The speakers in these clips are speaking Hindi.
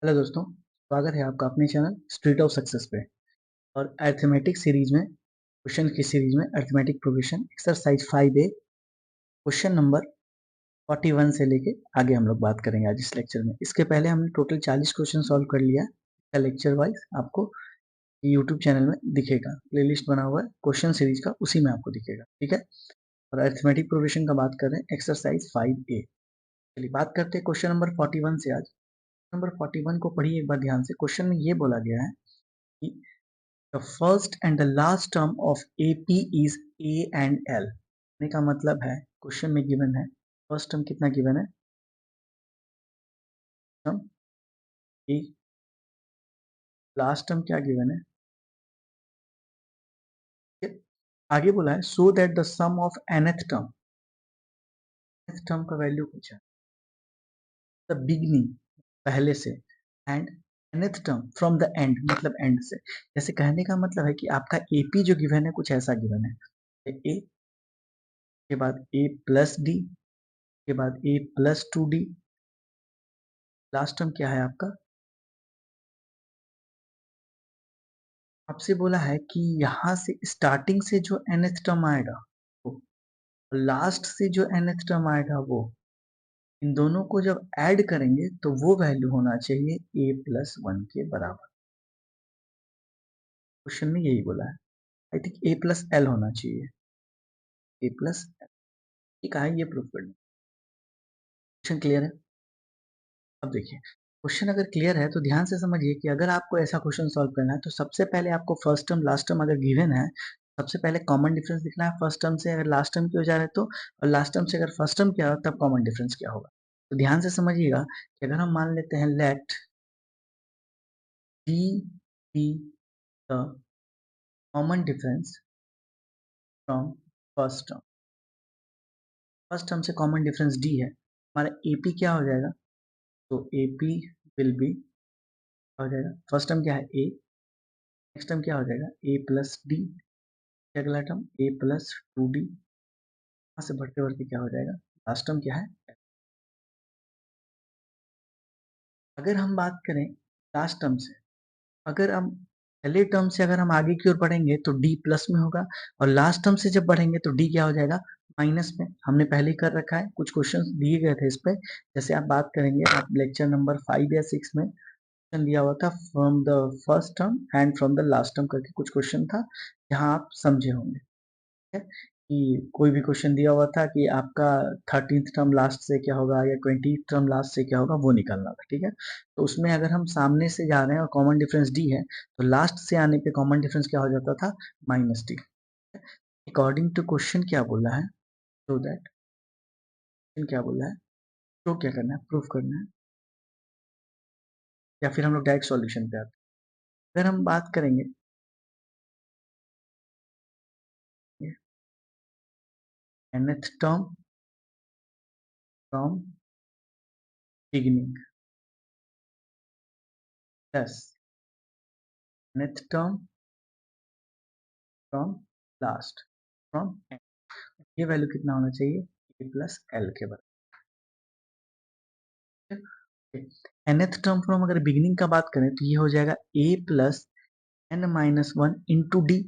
हेलो दोस्तों, स्वागत है आपका अपने चैनल स्ट्रीट ऑफ सक्सेस पे। और अरिथमेटिक सीरीज में क्वेश्चन की सीरीज में arithmetic progression exercise 5A question number 41 से लेके आगे हम लोग बात करेंगे आज इस लेक्चर में। इसके पहले हमने टोटल 40 क्वेश्चन सॉल्व कर लिया है। लेक्चर वाइज आपको यूट्यूब चैनल में दिखेगा, प्लेलिस्ट बना हुआ है क्वेश्चन सीरीज का, उसी में आपको दिखेगा। ठीक है, और अरिथमेटिक प्रोग्रेशन का बात कर रहे हैं एक्सरसाइज 5A। चलिए बात करते हैं क्वेश्चन नंबर 41 से। आज नंबर 41 को पढ़िए एक बार ध्यान से। क्वेश्चन में ये बोला गया है कि the first and the last term of AP is A and L। कहने का मतलब है क्वेश्चन में गिवन है फर्स्ट टर्म कितना गिवन है, टर्म A, लास्ट टर्म क्या गिवन है। आगे बोला है so that the sum of nth term का वैल्यू पूछा, द बिगनिंग पहले से, and nth term from the end मतलब एंड से। जैसे कहने का मतलब है कि आपका AP जो गिवन है कुछ ऐसा गिवन है, A के बाद A प्लस डी के बाद A plus 2D, last term क्या है आपका। आपसे बोला है कि यहाँ से स्टार्टिंग से जो nth टर्म आएगा वो, लास्ट से जो nth टर्म आएगा वो, इन दोनों को जब ऐड करेंगे तो वो वैल्यू होना चाहिए a प्लस 1 के बराबर। क्वेश्चन में यही बोला है। I think a plus L होना चाहिए, a प्लस एल कहा है, ये प्रूफ करना। क्वेश्चन क्लियर है। अब देखिए क्वेश्चन अगर क्लियर है तो ध्यान से समझिए कि अगर आपको ऐसा क्वेश्चन सॉल्व करना है तो सबसे पहले आपको फर्स्ट टर्म लास्ट टर्म अगर गिवन है, सबसे पहले कॉमन डिफरेंस लिखना है फर्स्ट टर्म से अगर लास्ट टर्म की हो जा रहा है तो, और लास्ट टर्म से अगर फर्स्ट टर्म क्या हो तब कॉमन डिफरेंस क्या होगा। तो ध्यान से समझिएगा कि अगर हम मान लेते हैं let D be the common difference from first term, first term से कॉमन डिफरेंस डी है, हमारा एपी क्या हो जाएगा। तो एपी विल बी हो जाएगा, फर्स्ट टर्म क्या है ए, नेक्स्ट टर्म क्या हो जाएगा ए प्लस डी, अगला टर्म ए प्लस 2D, यहाँ से बढ़ते बढ़ते क्या हो जाएगा, लास्ट टर्म क्या है। अगर हम बात करें लास्ट टर्म से, अगर हम पहले टर्म से अगर हम आगे की ओर बढ़ेंगे तो डी प्लस में होगा, और लास्ट टर्म से जब बढ़ेंगे तो डी क्या हो जाएगा माइनस में। हमने पहले ही कर रखा है, कुछ क्वेश्चन दिए गए थे इस पे। जैसे आप बात करेंगे, आप लेक्चर नंबर 5 या 6 में क्वेश्चन दिया हुआ था from the first term and from the last term करके कुछ क्वेश्चन था, जहां आप समझे होंगे है कि कोई भी क्वेश्चन दिया हुआ था कि आपका 13th टर्म लास्ट से क्या होगा या 20th टर्म लास्ट से क्या होगा, वो निकालना था। ठीक है, तो उसमें अगर हम सामने से जा रहे हैं और कॉमन डिफरेंस डी है तो लास्ट से आने पे कॉमन डिफरेंस क्या हो जाता था minus D. According to question क्या बोला है, सो दैट क्या बोला है, तो क्या करना है प्रूफ करना है, या फिर हम लोग डायरेक्ट सॉल्यूशन पे आते हैं। अगर हम बात करेंगे nth term from beginning plus nth term from last from, ये वैल्यू कितना होना चाहिए ए प्लस एल के बराबर। nth टर्म फ्रॉम अगर बिगिनिंग का बात करें तो ये हो जाएगा a plus N minus 1 into d.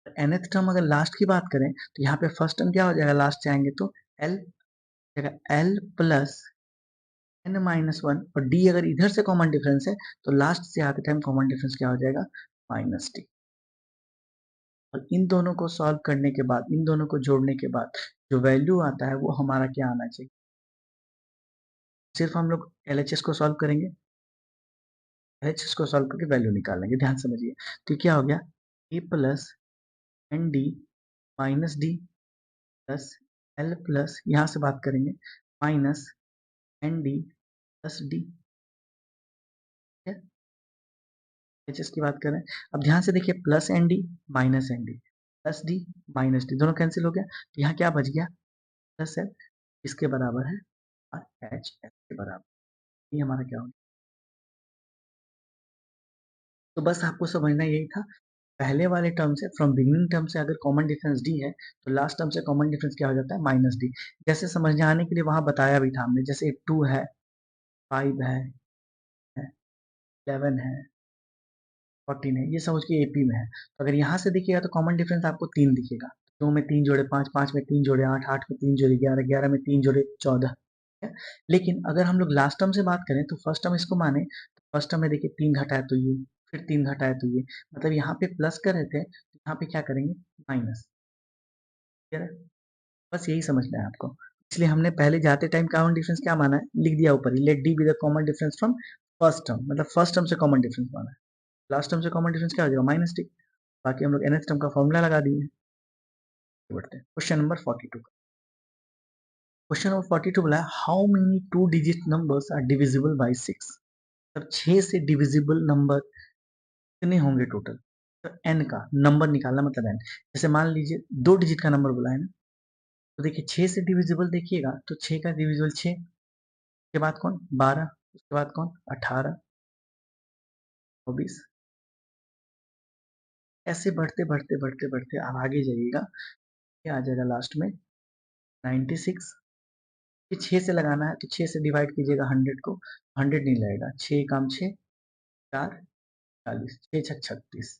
nth term अगर लास्ट की बात करें तो यहाँ पे फर्स्ट टर्म क्या हो जाएगा, लास्ट से आएंगे तो L L plus N minus 1, और डी अगर इधर से कॉमन डिफरेंस है तो लास्ट से आते टाइम कॉमन डिफरेंस क्या हो जाएगा माइनस डी। और इन दोनों को सॉल्व करने के बाद, इन दोनों को जोड़ने के बाद जो वैल्यू आता है वो हमारा क्या आना चाहिए। सिर्फ हम लोग एलएचएस को सॉल्व करेंगे, एलएचएस को सॉल्व करके वैल्यू निकालेंगे। ध्यान समझिए, तो क्या हो गया a plus n d minus d plus l plus, यहाँ से बात करेंगे minus n d plus d. LHS की बात करें, अब ध्यान से देखिए plus n d minus n d plus d minus d, दोनों कैंसिल हो गया, तो यहाँ क्या बच गया प्लस एल, इसके बराबर है और एच एल के बराबर। ये हमारा क्या होगा। तो बस आपको समझना यही था, पहले वाले टर्म से फ्रॉम बिगिनिंग टर्म से अगर कॉमन डिफरेंस डी है तो लास्ट टर्म से कॉमन डिफरेंस क्या हो जाता है माइनस डी। जैसे समझने आने के लिए वहां बताया भी था हमने, जैसे 2 है 5 है 11 है, 14 है, ये समझ के एपी में है। तो अगर यहाँ से दिखेगा तो कॉमन डिफरेंस आपको 3 दिखेगा। 2 में 3 जोड़े 5, 5 में 3 जोड़े 8, 8 में 3 जोड़े 11, 11 में 3 जोड़े 14। ठीक है? लेकिन अगर हम लोग लास्ट टर्म से बात करें तो फर्स्ट टर्म इसको माने तो फर्स्ट टर्म में देखिए 3 घटाए तो ये, फिर 3 घटाए तो ये, मतलब यहाँ पे प्लस कर रहे थे तो यहाँ पे क्या करेंगे माइनस। ठीक है, बस यही समझना है आपको। इसलिए हमने पहले जाते टाइम कॉमन डिफरेंस क्या माना है, लिख दिया ऊपर ही, let D be the common difference from first term, मतलब फर्स्ट टर्म से कॉमन डिफरेंस माना है। लास्ट टर्म से कॉमन डिफरेंस क्या हो जाएगा माइनस टी। बाकी हम लोग nth टर्म का फॉर्मूला लगा दिए। बढ़ते हैं क्वेश्चन नंबर 42। क्वेश्चन नंबर 42 बोला है how many two digit numbers are divisible by 6। तब 6 से डिविजिबल नंबर कितने होंगे टोटल। तो n का नंबर निकालना मतलब n, जैसे मान लीजिए 2 डिजिट का नंबर बोला है ना, तो देखिए 6 से डिविजिबल देखिएगा तो 6 का डिविजिबल 6 के बाद कौन 12, उसके बाद कौन 18, 24, ऐसे बढ़ते बढ़ते बढ़ते बढ़ते आप आगे जाइएगा, क्या आ जाएगा लास्ट में 96। ये 6 से लगाना है तो 6 से डिवाइड कीजिएगा 100 को, 100 नहीं लगेगा, 6 काम 6, 4 40, 6 छक 36,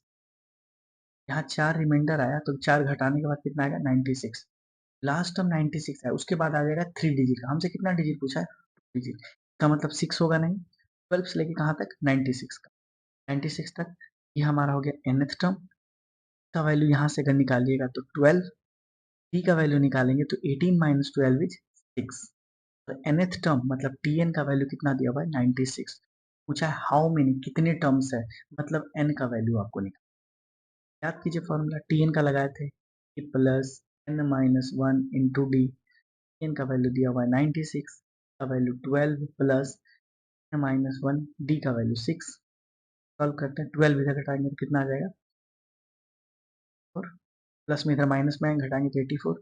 यहाँ 4 रिमाइंडर आया तो 4 घटाने के बाद कितना आएगा 96। लास्ट टर्म 96 है, उसके बाद आ जाएगा 3 डिजिट का, हमसे कितना डिजिट पूछा है 2 डिजिट का, मतलब 6 होगा नहीं, 12 से लेके कहाँ तक 96 का, 96 तक। ये हमारा हो गया nth टर्म का वैल्यू, यहाँ से अगर निकालिएगा तो 12, t का वैल्यू निकालेंगे तो 18 माइनस 12 इज 6। तो nth टर्म मतलब tn का वैल्यू कितना दिया हुआ है 96। पूछा है हाउ मेनी कितने टर्म्स है, मतलब n का वैल्यू आपको निकाल, याद कीजिए फॉर्मूला tn का लगाए थे कि plus n minus one into D. TN का वैल्यू दिया हुआ है 96, का value 12 plus n minus one, D का वैल्यू 6। सॉल्व करते हैं, 12 इधर घटाएंगे तो कितना आ जाएगा, और प्लस में इधर माइनस में घटाएंगे तो 84,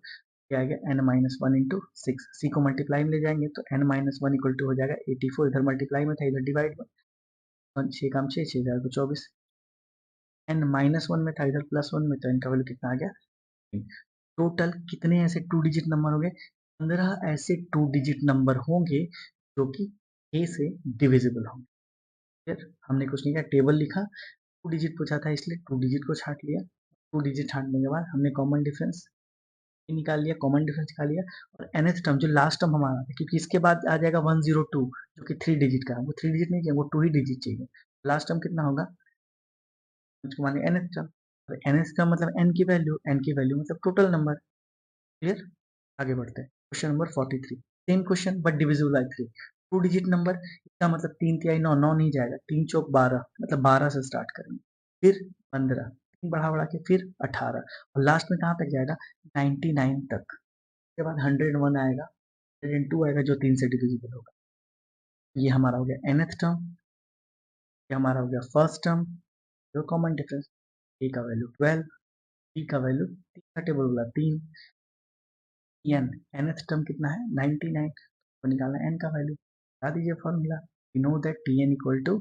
क्या आएगा n माइनस वन इंटू 6। सी को मल्टीप्लाई में ले जाएंगे तो n minus one equal to हो जाएगा 84, इधर मल्टीप्लाई में था इधर डिवाइड में, 6 काम 6, 6 हजार 24, n माइनस वन में था इधर प्लस वन में, तो n का वैल्यू कितना आ गया। टोटल कितने ऐसे टू डिजिट नंबर होंगे, 15 ऐसे टू डिजिट नंबर होंगे जो कि a से डिविजिबल होंगे। फिर हमने कुछ नहीं किया, टेबल लिखा, टू डिजिट पूछा था इसलिए टू डिजिट को छांट लिया, टू डिजिट छांटने के बाद हमने कॉमन डिफरेंस निकाल लिया, कॉमन डिफरेंस निकाल लिया, और nth टर्म जो लास्ट टर्म हमारा है, क्योंकि इसके बाद आ जाएगा 102 जो कि 3 डिजिट का है, वो 3 डिजिट नहीं चाहिए, वो 2 ही डिजिट चाहिए। लास्ट टर्म कितना होगा, उसको माने nth टर्म, और nth टर्म मतलब n की वैल्यू मतलब टोटल नंबर। क्लियर, आगे बढ़ते हैं question number 43। Same question but divisible by 3। Two digit number, इसका मतलब 3 तिहाई 9, 9 नहीं जाएगा, 3 चौक 12, मतलब 12 से स्टार्ट करेंगे, फिर 15, 3 बढ़ा बढ़ा के फिर 18, और लास्ट में कहाँ तक जाएगा 99 तक। उसके बाद 101 आएगा, 102 आएगा जो 3 से डिविजिबल होगा। ये हमारा हो गया nth टर्म, ये हमारा हो गया फर्स्ट टर्म, जो कॉमन डिफरेंस, a का वैल्यू 12, b का वैल्यू 3 का टेबल बोला 3, n nth टर्म कितना है 99, तो निकालना है n का वैल्यू, बता दीजिए formula, we know that tn equal to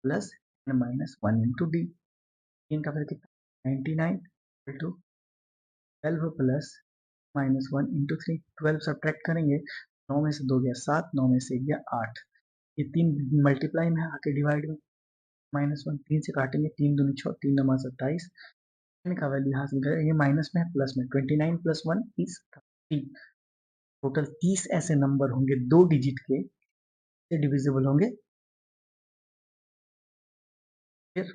plus n minus one into D. tn का वैल्यू कितना 99 equal to 12 plus minus one into three, 12 subtract करेंगे, 9 में से 2 गया 7, 9 में से 1 गया 8, ये 3 मल्टीप्लाई में आके डिवाइड में, माइनस वन 3 से काटेंगे, 3 दूनी 6, 3 नंबर 27, n का वैल्यू यहाँ से निकलेगा, ये माइनस में है प्लस में, 29 प्लस 1 इज 30। टोटल 30 ऐसे नंबर होंगे दो डिजिट के से डिविजिबल होंगे। फिर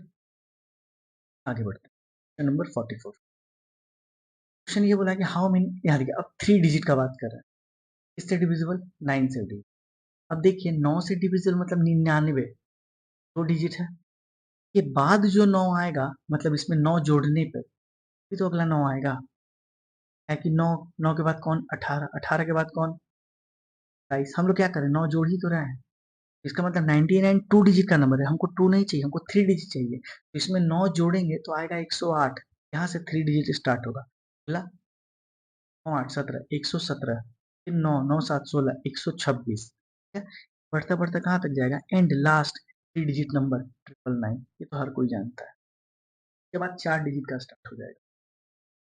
आगे बढ़ते हैं नंबर 44। क्वेश्चन ये बोला कि हाउ मेनी, यहाँ देखिए अब 3 डिजिट का बात कर रहे हैं, किससे डिविजिबल 9 से डिविजिबल। अब देखिए 9 से डिविजिबल मतलब 99, दो डिजिट है, ये बाद जो 9 आएगा मतलब इसमें 9 जोड़ने पर भी तो अगला 9 आएगा, है कि 9, 9 के बाद कौन 18, 18 के बाद कौन 22, हम लोग क्या करें 9 जोड़ ही तो रहे हैं, इसका मतलब 99 टू डिजिट का नंबर है, हमको 2 नहीं चाहिए, हमको 3 डिजिट चाहिए, तो इसमें 9 जोड़ेंगे तो आएगा 108, यहाँ से 3 डिजिट स्टार्ट होगा, अगला 9 8 17, 117, फिर 9 9 7 16, 126, ठीक है, बढ़ता बढ़ता कहाँ तक जाएगा एंड लास्ट 3 डिजिट नंबर 999, ये तो हर कोई जानता है। उसके बाद 4 डिजिट का स्टार्ट हो जाएगा,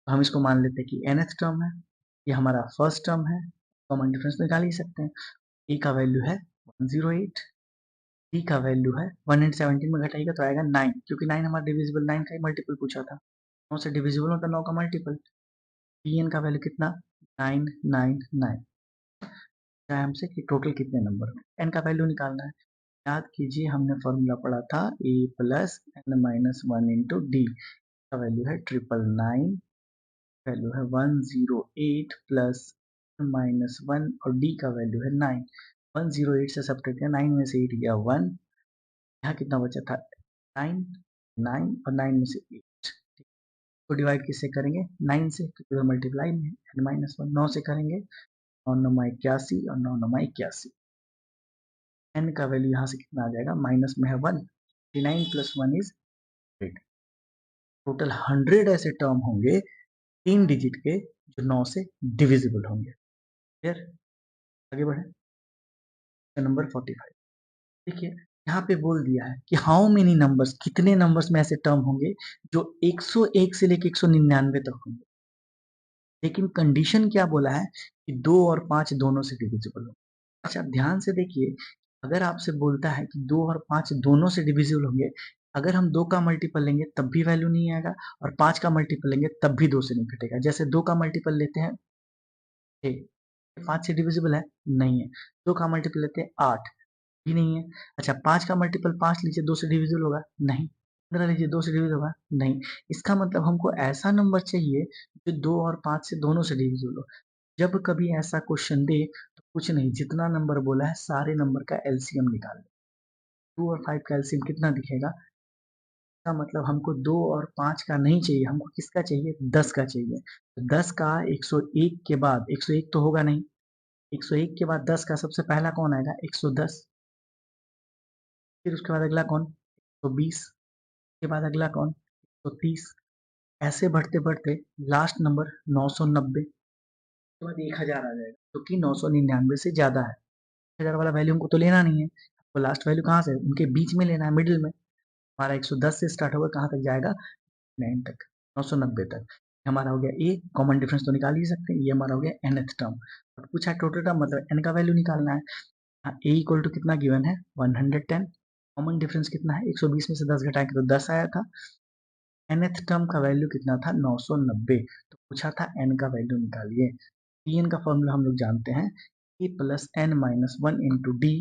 तो हम इसको मान लेते हैं कि nth टर्म है, ये हमारा फर्स्ट टर्म है, कॉमन डिफरेंस निकाल ही सकते हैं, ए का वैल्यू है 108, डी का वैल्यू है 1 एंड 17 में घटाएगा तो आएगा 9, क्योंकि 9 हमारा डिविजिबल 9 का ही मल्टीपल पूछा था, 9 से डिविजिबल होता 9 का मल्टीपल। पी एन का वैल्यू कितना 999, चाहे हमसे कि टोटल कितने नंबर में एन का वैल्यू निकालना है। याद कीजिए हमने फॉर्मूला पढ़ा था a plus N minus one into d का वैल्यू है 999, वैल्यू है 108 प्लस माइनस वन और डी का वैल्यू है 9। 108 से सब्ट्रैक्ट किया, 9 में से 8 गया 1, यहाँ कितना बचा था 9, 9 और 9 में से 8, तो डिवाइड किससे करेंगे 9 से, क्योंकि मल्टीप्लाई में एन माइनस वन, 9 से करेंगे 9 9 81 और 9 9 81, एन का वैल्यू यहाँ से कितना आ जाएगा, माइनस में है 1, 9 प्लस 1 इज 8। टोटल 100 ऐसे टर्म होंगे 3 डिजिट के जो 9 से डिविजिबल होंगे। क्लियर, आगे बढ़े नंबर 45। देखिए यहाँ पे बोल दिया है कि हाउ मेनी नंबर्स, कितने नंबर्स में ऐसे टर्म होंगे जो 101 से लेके 199 तक होंगे, लेकिन कंडीशन क्या बोला है कि 2 और 5 दोनों से डिविजिबल हो। अच्छा ध्यान से देखिए, अगर आपसे बोलता है कि 2 और 5 दोनों से डिविजिबल होंगे, अगर हम 2 का मल्टीपल लेंगे तब भी वैल्यू नहीं आएगा, और 5 का मल्टीपल लेंगे तब भी 2 से नहीं घटेगा। जैसे 2 का मल्टीपल लेते हैं 6, 5 से डिविजिबल है नहीं है। 2 का मल्टीपल लेते हैं 8, भी नहीं है। अच्छा 5 का मल्टीपल 5 लीजिए, 2 से डिविजिबल होगा नहीं। 15 लीजिए, 2 से डिविजिबल होगा नहीं। इसका मतलब हमको ऐसा नंबर चाहिए जो 2 और 5 से दोनों से डिविजिबल हो। जब कभी ऐसा क्वेश्चन दे तो कुछ नहीं, जितना नंबर बोला है सारे नंबर का एलसीएम निकाल दे। 2 और 5 का एलसीएम कितना दिखेगा, इसका मतलब हमको 2 और 5 का नहीं चाहिए, हमको किसका चाहिए 10 का चाहिए। तो 10 का 101 के बाद, 101 तो होगा नहीं, 101 के बाद 10 का सबसे पहला कौन आएगा 110, फिर उसके बाद अगला कौन 120, के बाद अगला कौन 130, ऐसे बढ़ते बढ़ते लास्ट नंबर 990, उसके बाद 1000 आ जाएगा, जो कि 999 से ज्यादा है। 1000 वाला वैल्यू हमको तो लेना नहीं है, तो लास्ट वैल्यू कहाँ से, उनके बीच में लेना है, मिडिल में। हमारा 110 से स्टार्ट होगा, कहाँ तक जाएगा 9 तक, 990 तक। हमारा हो गया ए, कॉमन डिफरेंस तो निकाल ही सकते हैं, ये हमारा हो गया nth टर्म। और पूछा टोटल टर्म, मतलब n का वैल्यू निकालना है। ए इक्वल टू कितना गिवन है 110, कॉमन डिफरेंस कितना है 120 में से 10 घटाएंगे तो 10 आया था। nth टर्म का वैल्यू कितना था 990, तो पूछा था n का वैल्यू निकालिए। pn का फॉर्मूला हम लोग जानते हैं, a plus N minus one into d,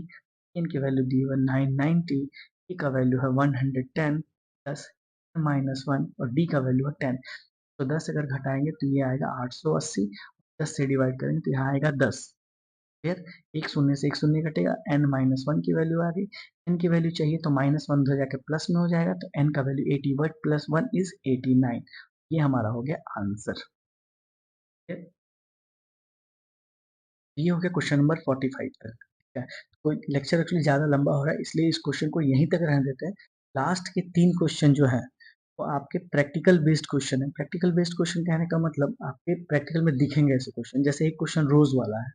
n की वैल्यू दी है 990, ए का वैल्यू है 110 प्लस माइनस वन और डी का वैल्यू है 10, तो 10 अगर घटाएंगे तो ये आएगा 880, 10 से डिवाइड करेंगे तो यहाँ आएगा 10। फिर एक शून्य से एक शून्य घटेगा, n माइनस वन की वैल्यू आ गई, n की वैल्यू चाहिए तो माइनस वन उधर जाके प्लस में हो जाएगा, तो n का value 80 but plus one is 89, ये हमारा हो गया आंसर। ये हो गया क्वेश्चन नंबर 45 तक। ठीक है, तो लेक्चर एक्चुअली ज़्यादा लंबा हो रहा है, इसलिए इस क्वेश्चन को यहीं तक रहने देते हैं। लास्ट के 3 क्वेश्चन जो है वो आपके प्रैक्टिकल बेस्ड क्वेश्चन है। प्रैक्टिकल बेस्ड क्वेश्चन कहने का मतलब आपके प्रैक्टिकल में दिखेंगे ऐसे क्वेश्चन, जैसे एक क्वेश्चन रोज वाला है,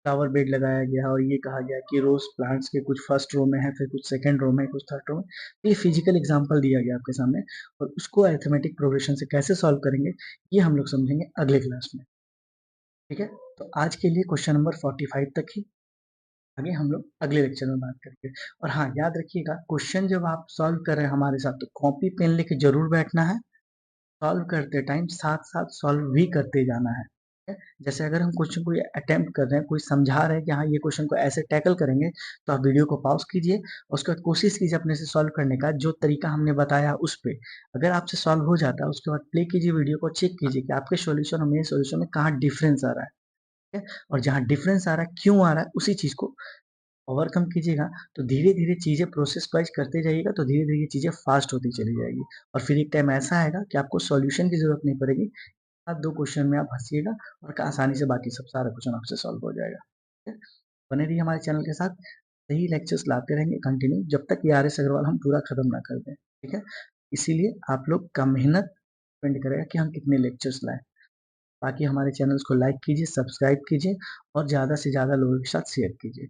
फ्लावर बेड लगाया गया है और ये कहा गया कि रोज प्लांट्स के कुछ फर्स्ट रो में है, फिर कुछ सेकंड रो में, कुछ थर्ड रो में। तो ये फिजिकल एग्जांपल दिया गया आपके सामने, और उसको अरिथमेटिक प्रोग्रेशन से कैसे सॉल्व करेंगे ये हम लोग समझेंगे अगले क्लास में। ठीक है, तो आज के लिए क्वेश्चन नंबर 45 तक ही, आगे हम लोग अगले लेक्चर में बात करेंगे। और हाँ याद रखिएगा, क्वेश्चन जब आप सॉल्व कर रहे हैं हमारे साथ तो कॉपी पेन लेके जरूर बैठना है, सॉल्व करते टाइम साथ साथ सॉल्व भी करते जाना है। ठीक है? जैसे अगर हम क्वेश्चन को अटेम्प्ट कर रहे हैं, कोई समझा रहे हैं कि हाँ ये क्वेश्चन को ऐसे टैकल करेंगे, तो आप वीडियो को पॉज कीजिए और उसके बाद कोशिश कीजिए अपने से सॉल्व करने का, जो तरीका हमने बताया उस पे। अगर आपसे सॉल्व हो जाता है उसके बाद प्ले कीजिए वीडियो को, चेक कीजिए कि आपके सॉल्यूशन और मेरे सॉल्यूशन में कहाँ डिफरेंस आ रहा है। ठीक है? और जहाँ डिफरेंस आ रहा है, क्यों आ रहा है, उसी चीज को ओवरकम कीजिएगा, तो धीरे धीरे चीजें प्रोसेस वाइज करते जाइएगा, तो धीरे धीरे चीजें फास्ट होती चली जाएगी। और फिर एक टाइम ऐसा आएगा कि आपको सॉल्यूशन की जरूरत नहीं पड़ेगी, आप 2 क्वेश्चन में आप हँसिएगा और आसानी से बाकी सब सारा क्वेश्चन आपसे सॉल्व हो जाएगा। ठीक है? बने रहिए हमारे चैनल के साथ, सही लेक्चर्स लाते रहेंगे कंटिन्यू, जब तक ये आर.एस. अग्रवाल हम पूरा खत्म ना कर दें। ठीक है? इसीलिए आप लोग का मेहनत डिपेंड करेगा कि हम कितने लेक्चर्स लाएँ। बाकी हमारे चैनल्स को लाइक कीजिए, सब्सक्राइब कीजिए और ज़्यादा से ज़्यादा लोगों के साथ शेयर कीजिए।